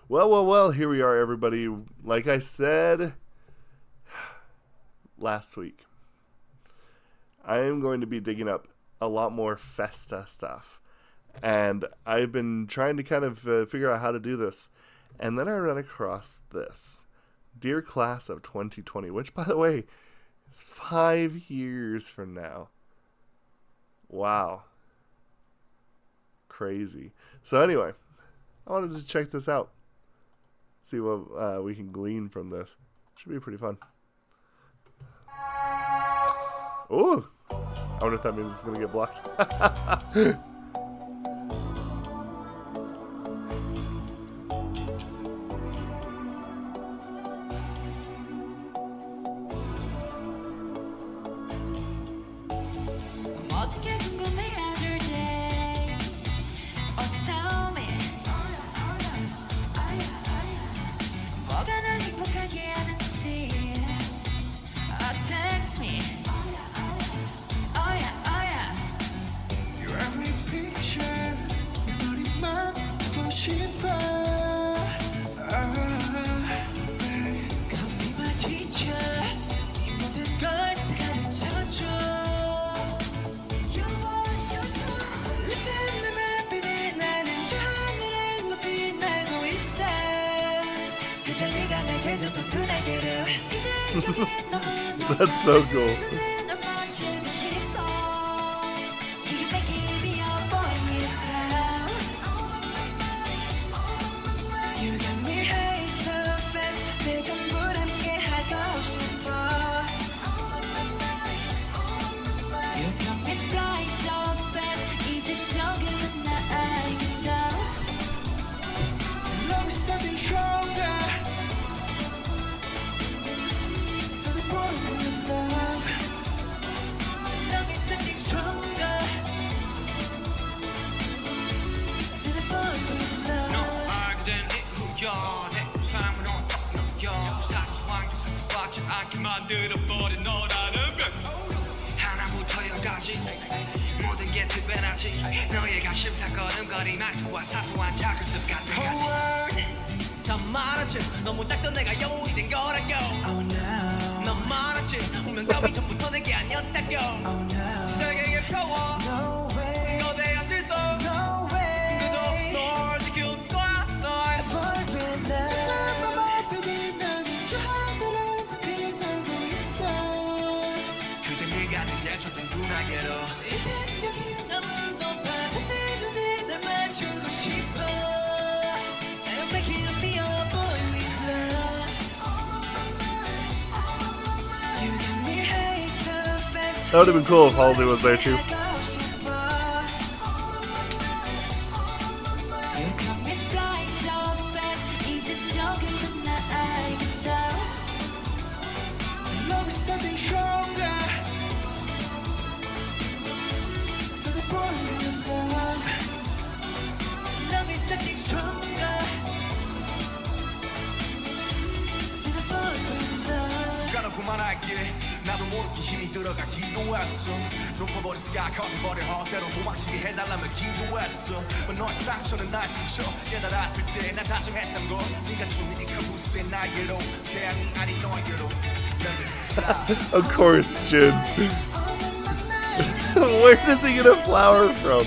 Well, here we are, everybody. Like I said last week, I am going to be digging up a lot more Festa stuff. And I've been trying to kind of figure out how to do this. And then I ran across this. Dear Class of 2020, which, by the way, is 5 years from now. Wow. Crazy. So anyway, I wanted to check this out. See what we can glean from this. Should be pretty fun. Ooh! I wonder if that means it's going to get blocked. That's so cool. 만들어버린 너라는 별 하나부터 열까지 모든 게 특별하지 너의 가심사 걸음걸이 말투와 사소한 작은 습 같은 가지 참 많았지 너무 작던 내가 영웅이 된 거라고 oh, no. 난 많았지 운명 따위 전부터 내게 아니었다고 oh, no. 세계의 평화 no way. 거대한 질서 no way. 그저 널 지킬 거야 너의 젖은 눈하게로 이제 여기 너무 높아 내 눈에 널 맞추고 싶어 I'm making me a boy with love You give me hate so fast That would have been cool if Halsey was there too. 그만할게 나도 모르게 힘이 들어가 기도했어 높아버린 스카 커져버린 헛대로 도망치게 해달라며 기도했어 너의 상처는 날 스쳐 깨달았을 때 난 다짐했던 건 네가 준 이 그부스의 날개로 태양이 아닌 너에게로 Of course, Jin. Where does he get a flower from?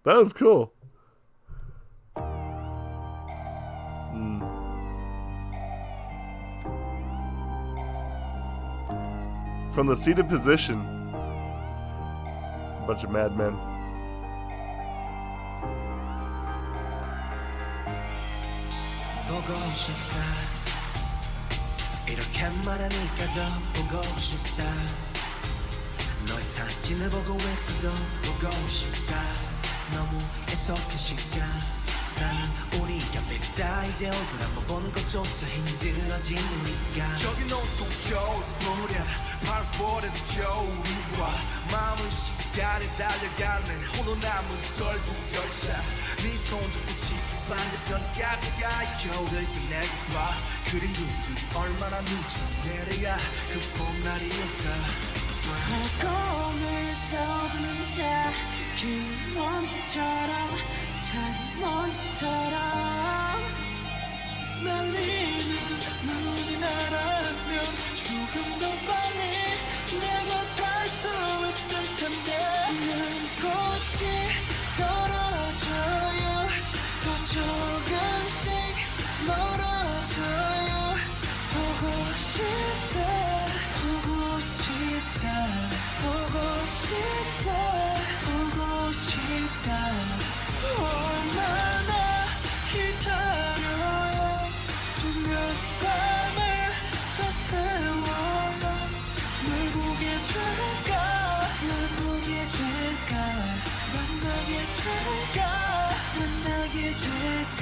That was cool. From the seated position, a bunch of madmen. 이렇게 말하니까 더 보고 싶다 너의 사진을 보고 있어도 보고 싶다 너무 애석한 시간 사랑은 우리가 뱉다 이제 얼굴 한번 보는 것조차 힘들어진 우리가 저기 온통 겨울보랴 바람보려도 겨울이와 마음은 시간에 달려가네 홀로 남은 설국열차 네 손잡고 지구 반대편까지 가 겨울을 끝내봐 그리움들이 얼마나 눈치 내려야 그 봄날이 올까 공을 떠드는 자그 먼지처럼 찬 먼지처럼 날리는 눈이 나라면 조금 더 빨리 내가 달 수 있을 텐데 눈꽃이 떨어져요 또 조금씩 멀어져요 보고 싶다 보고 싶다 보고 싶다 보고 싶다 얼마나 기다려요 두 몇 밤을 더 세워요 널 보게 될까 널 보게 될까 만나게 될까 만나게 될까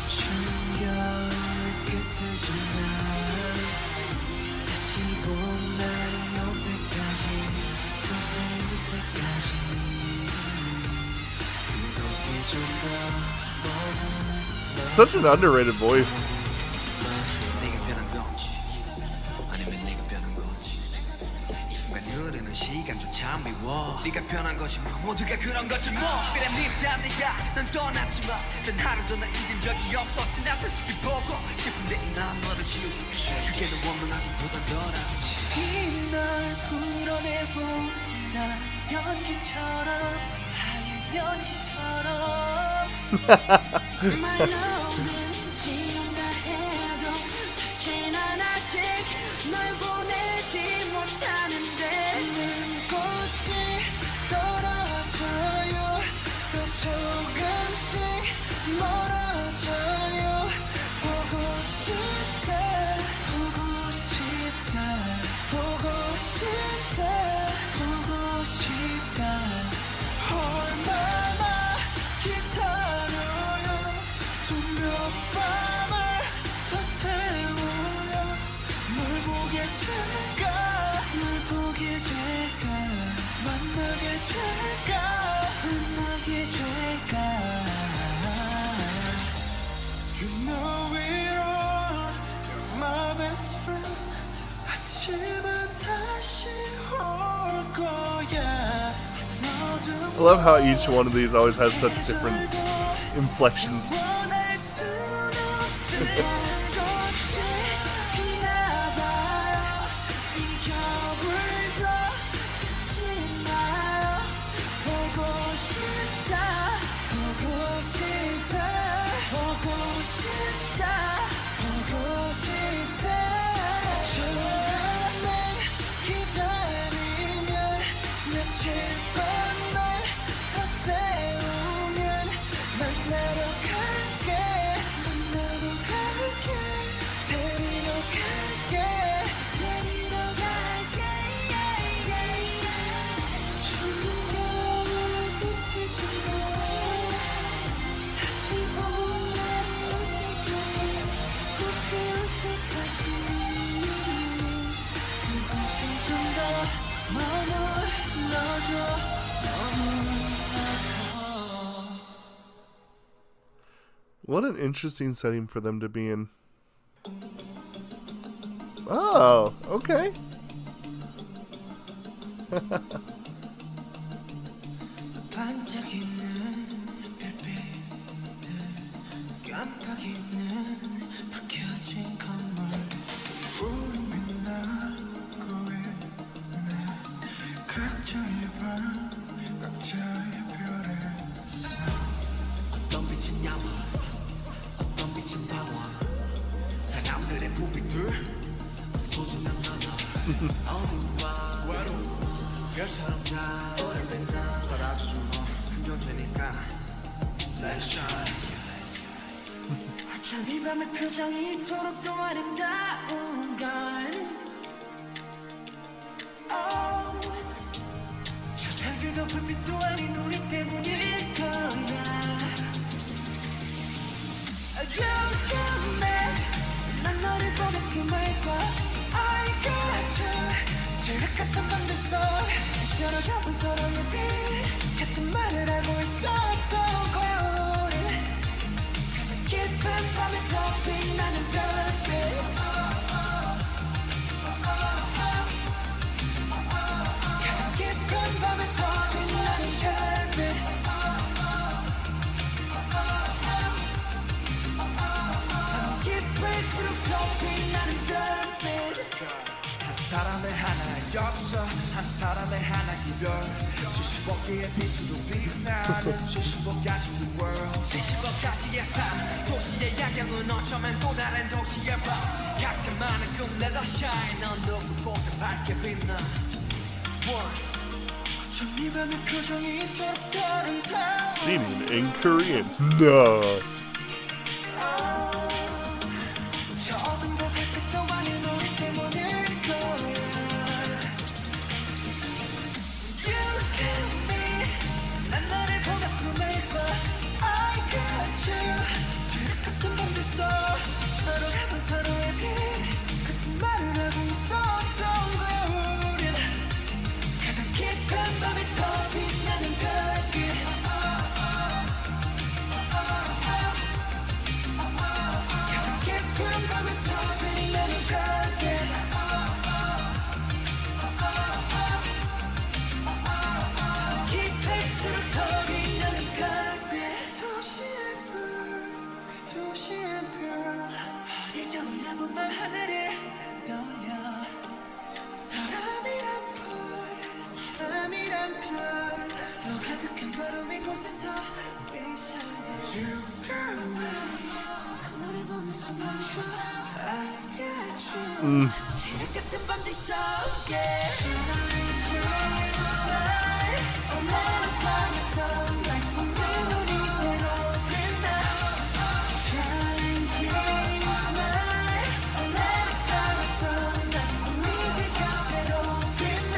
충격을 끝을 지나 다시 본 날이 올 때까지 그때까지 그곳에 좀 더 머물러 Such an underrated voice. 내가 변한 건지 아니면 내가 변한 건지 이 순간 흐르는 시간조차 미워 네가 변한 거지 뭐 모두가 그런 거지 뭐 그래 밉다 네가 난 떠났지만 단 하루도 난 이긴 적이 없었지 나 솔직히 보고 싶은데 난 너를 지우고 싶어 그게 너 원망하기보단 더 낫지 널 풀어내본다 연기처럼 하얀 연기처럼 말로는 지운다 해도 사실 난 아직 널 보내지 못하는데 눈꽃이 떨어져요 또 조금씩 멀어져요 보고 싶다 보고 싶다 보고 싶다 보고 싶다 얼마나 기다려요 또 몇 밤을 더 세워요 널 보게 될까 널 보게 될까 만나게 될까 만나게 될까 You know it all You're my best friend 하지만 다시 올 거야 I love how each one of these always has such different inflections. 원할 순 없을 것이 피나봐요 이 겨울도 끝이 나요 보고 싶다 보고 싶다 보고 싶다 보고 싶다 조금만 기다리면 며칠 밤을 더 세우면 만나러 갈게 만나러 갈게 데리러 갈게 데리러 갈게 충격을 끝을 지나 다시 온 날이 올 때까지 꽃피울 때까지 그곳에 좀 더 머물러줘 머물러줘 What an interesting setting for them to be in. Oh, okay. 반짝이는 별빛들 깜빡이는 불 켜진 건물 울음이 나고 있네 각자의 밤 각자의 별에서 어떤 빛은 야망 어떤 빛은 방황 사람들의 부비들 소중한 너너 어두워 외로워 별처럼 다 오래된 나 사라지지 뭐 긍정되니까 Let it shine 하찮은 이 밤의 표정이 이토록 더 아름다운 걸 저 별들도 불빛도 아닌 우리 때문일 거야 You 난 너를 보며 꿈을 꿔 I got you 지륵 같은 밤들서 서로 가본 서로의 빛 같은 말을 하고 있었던 거야 우린 가장 깊은 밤에 더 빛나는 별빛 가장 깊은 밤에 더 빛나는 별빛 깊을수록 더 빛나는 별빛 한 사람의 하나 역사 한 사람의 하나 이별 75개의 빛으로 빛나는 75가지 world 75가지의 삶 도시의 야경은 어쩌면 또 다른 도시의 밤 각자 많은 꿈 let us shine 넌 누구보다 밝게 빛나 어쩜 이 밤의 표정이 이토록 다른 삶 Singing in Korean. No. 저 어둠도 달빛도 아닌 우리 때문일 거야 You got me 난 너를 보며 꿈을 꿔 I got you 지륵 같은 밤들서 서로 가본 서로의 빛 같은 말을 하고 있었던 거야 우린 가장 깊은 밤에 더 빛나는 별빛 가장 깊은 밤에 더 빛나는 별빛 깊을수록 더 빛나는 별빛 도시의 불 도시의 별 이정을 나본 밤 하늘에 떠올려 사람이란 불 사람이란 별로 가득한 바람 이곳에서 You got me 너를 보면서 멈춰 I got you 지륵 같은 밤들 속에 Shine, shine, smile 오늘은 사랑했던 날 우리 이대로 빛나 Shine, shine, smile 오늘은 사랑했던 날 우리 그 자체로 빛나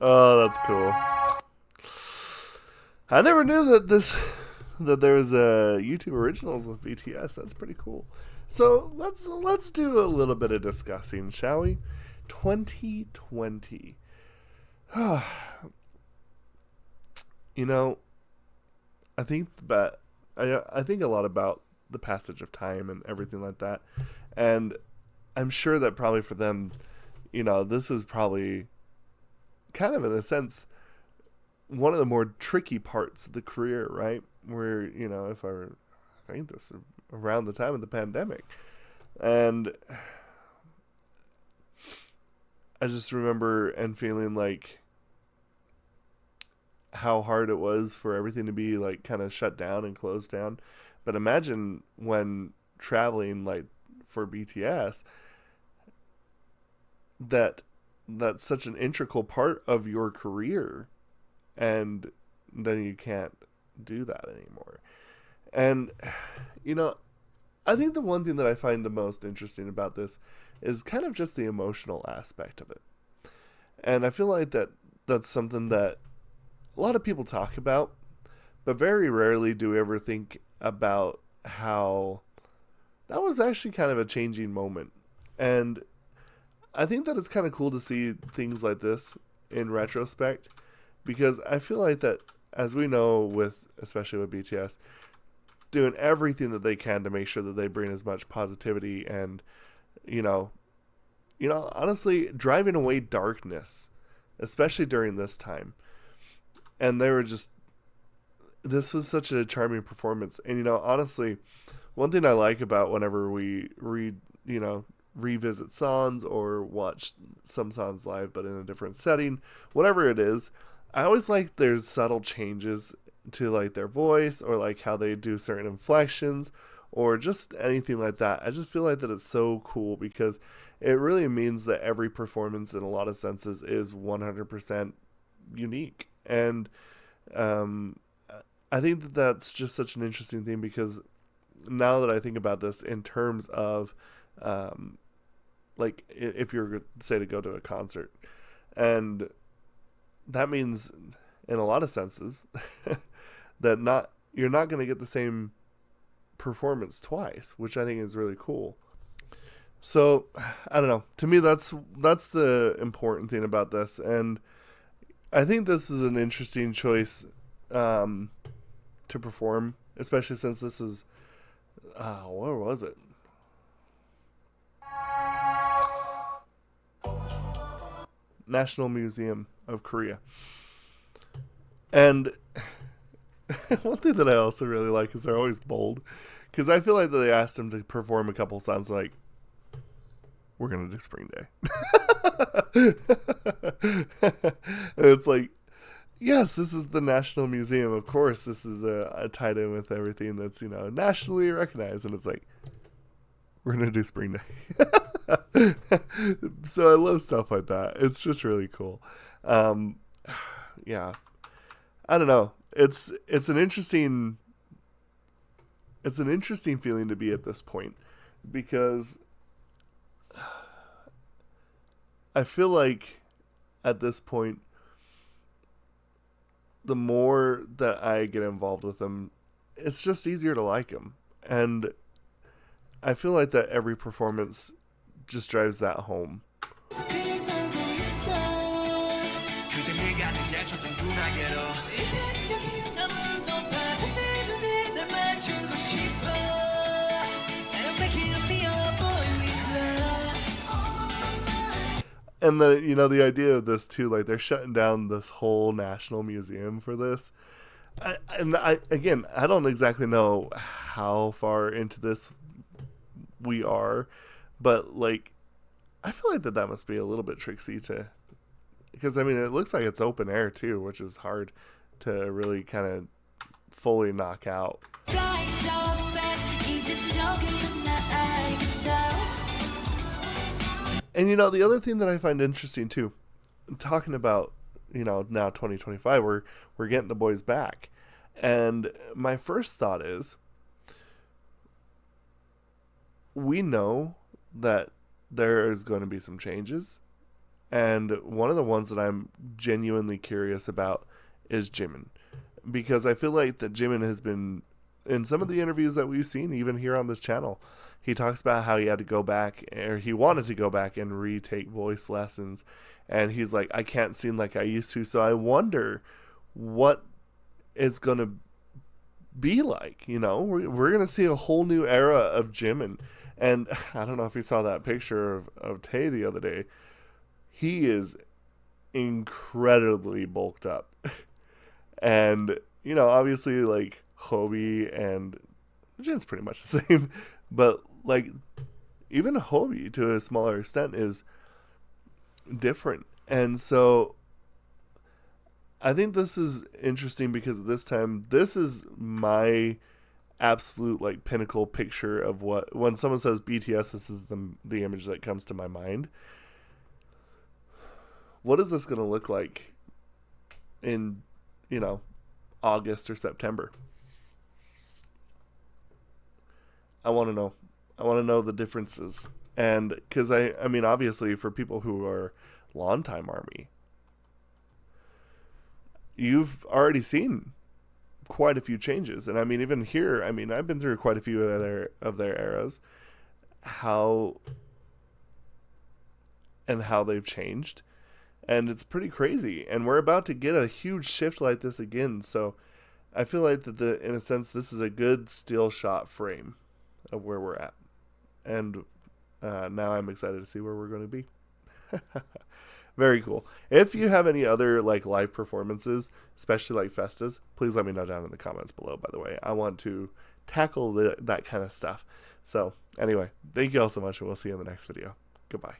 Oh, that's cool. I never knew that there was a YouTube originals with BTS. That's pretty cool. So let's do a little bit of discussing, shall we? 2020. You know, I think I think a lot about the passage of time and everything like that, and I'm sure that probably for them, you know, this is probably kind of in a sense one of the more tricky parts of the career, right? Where, you know, I think this is around the time of the pandemic, and I just remember and feeling like how hard it was for everything to be like kind of shut down and closed down. But imagine when traveling like for BTS, that's such an integral part of your career, and then you can't do that anymore. And you know, I think the one thing that I find the most interesting about this is kind of just the emotional aspect of it. And I feel like that's something that a lot of people talk about, but very rarely do we ever think about how that was actually kind of a changing moment. And I think that it's kind of cool to see things like this in retrospect, because I feel like that, as we know, especially with BTS, doing everything that they can to make sure that they bring as much positivity and, you know, honestly, driving away darkness, especially during this time. And this was such a charming performance. And, you know, honestly, one thing I like about whenever we revisit songs or watch some songs live, but in a different setting, whatever it is, I always like there's subtle changes to like their voice or like how they do certain inflections or just anything like that. I just feel like that it's so cool because it really means that every performance in a lot of senses is 100% unique. And I think that that's just such an interesting thing, because now that I think about this in terms of, like, if you're, say, to go to a concert, and that means in a lot of senses that you're not going to get the same performance twice, which I think is really cool. So I don't know. To me, that's the important thing about this, and I think this is an interesting choice to perform, especially since this is where was it? National Museum of Korea. And one thing that I also really like is they're always bold, because I feel like they asked him to perform a couple songs like, we're going to do Spring Day. And it's like, yes, this is the National Museum. Of course, this is tied in with everything that's, nationally recognized. And it's like, we're going to do Spring Day. So I love stuff like that. It's just really cool. Yeah. I don't know. It's an interesting feeling to be at this point, because I feel like at this point, the more that I get involved with them, it's just easier to like them. And I feel like that every performance just drives that home. And the idea of this too, like they're shutting down this whole national museum for this. I don't exactly know how far into this we are, but like, I feel like that must be a little bit tricksy because it looks like it's open air too, which is hard to really kind of fully knock out. And the other thing that I find interesting too, talking about, now 2025, we're getting the boys back. And my first thought is, we know that there is going to be some changes. And one of the ones that I'm genuinely curious about is Jimin. Because I feel like that Jimin has been, in some of the interviews that we've seen, even here on this channel, he talks about how he had to go back, or he wanted to go back and retake voice lessons. And he's like, I can't sing like I used to. So I wonder what it's going to be like. We're going to see a whole new era of Jimin. And I don't know if you saw that picture of Tae the other day. He is incredibly bulked up. And, obviously, like, Hobie and Jin's pretty much the same. But, like, even Hobie, to a smaller extent, is different. And so I think this is interesting, because this time, this is my absolute, like, pinnacle picture of when someone says BTS, this is the image that comes to my mind. What is this going to look like in, August or September? I want to know. I want to know the differences. And because obviously for people who are longtime ARMY, you've already seen quite a few changes. And even here, I've been through quite a few of their eras, how they've changed. And it's pretty crazy. And we're about to get a huge shift like this again. So I feel like that in a sense, this is a good still shot frame of where we're at. And now I'm excited to see where we're going to be. Very cool. If you have any other like live performances, especially like Festas, please let me know down in the comments below, by the way. I want to tackle that kind of stuff. So anyway, thank you all so much, and we'll see you in the next video. Goodbye.